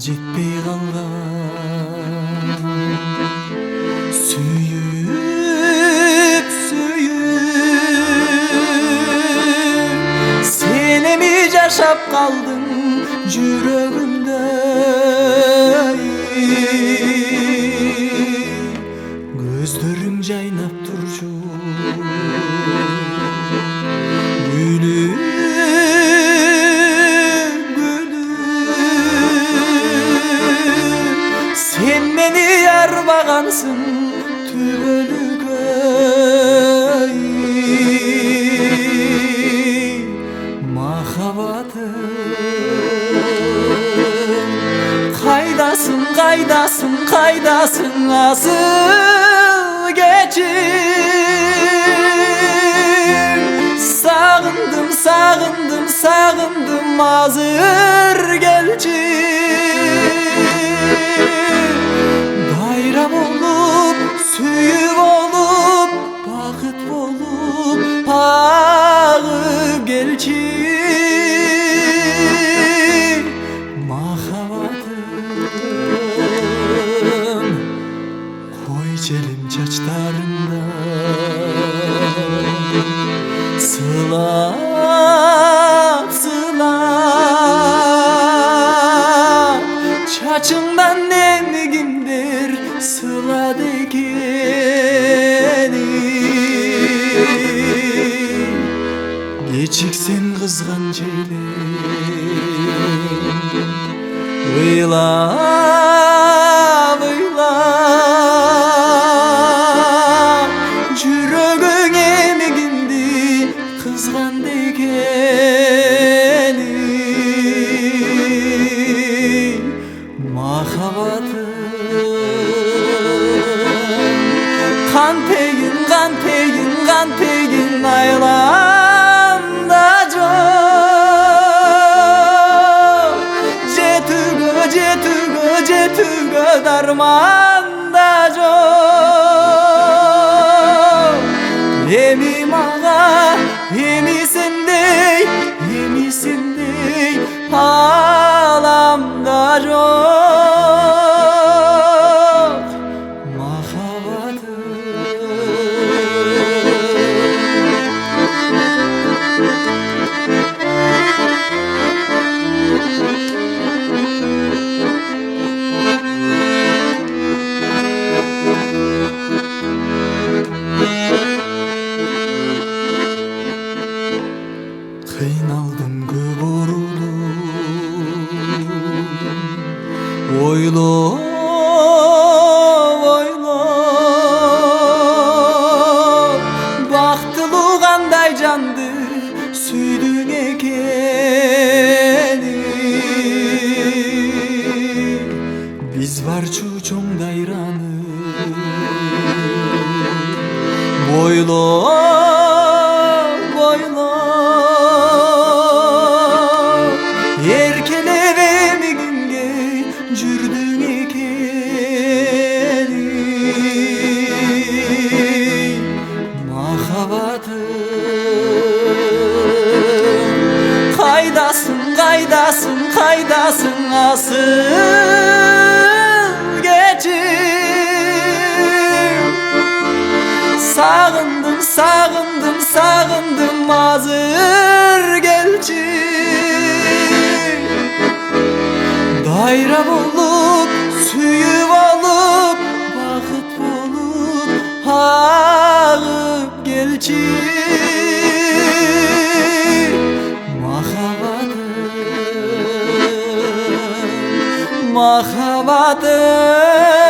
жетпей қалған сүйіп сенеми жашап қалдың жүрегімде көздерің жайнап тұрчу sen meni arбағансың түбөлүккө махаббатым кайдасың кайдасың кайдасың асыл кечим сагындым сагындым сагындым азыр келчи bayram olup, suyup olup, bakıt olup, ağıp gelçi Mahabatım koy çelim çaçlarında sılap sılap çaçından nemgindir sıla dekeni geçiksen kızgan çeylem Ыйлап, ыйлап жүрөгүң эмигинди кызган экени Махаббатым кантейин кантейин кантейин айламда жок жетүүгө дарманда жок эми мага эми сендей ааламда жок махаббатым кыйналдым көп урулуп ойлоп бактылуу кандай жанды сүйдүң экени биз барчу чоң дайраны еркелеп эмигинге жүрдүң экени махаббатым кайдасың кайдасың кайдасың асыл кечим сагындым сагындым сагындым азыр келчи дайра болуп сүйүп алып бакыт болуп агып келчи махаббатым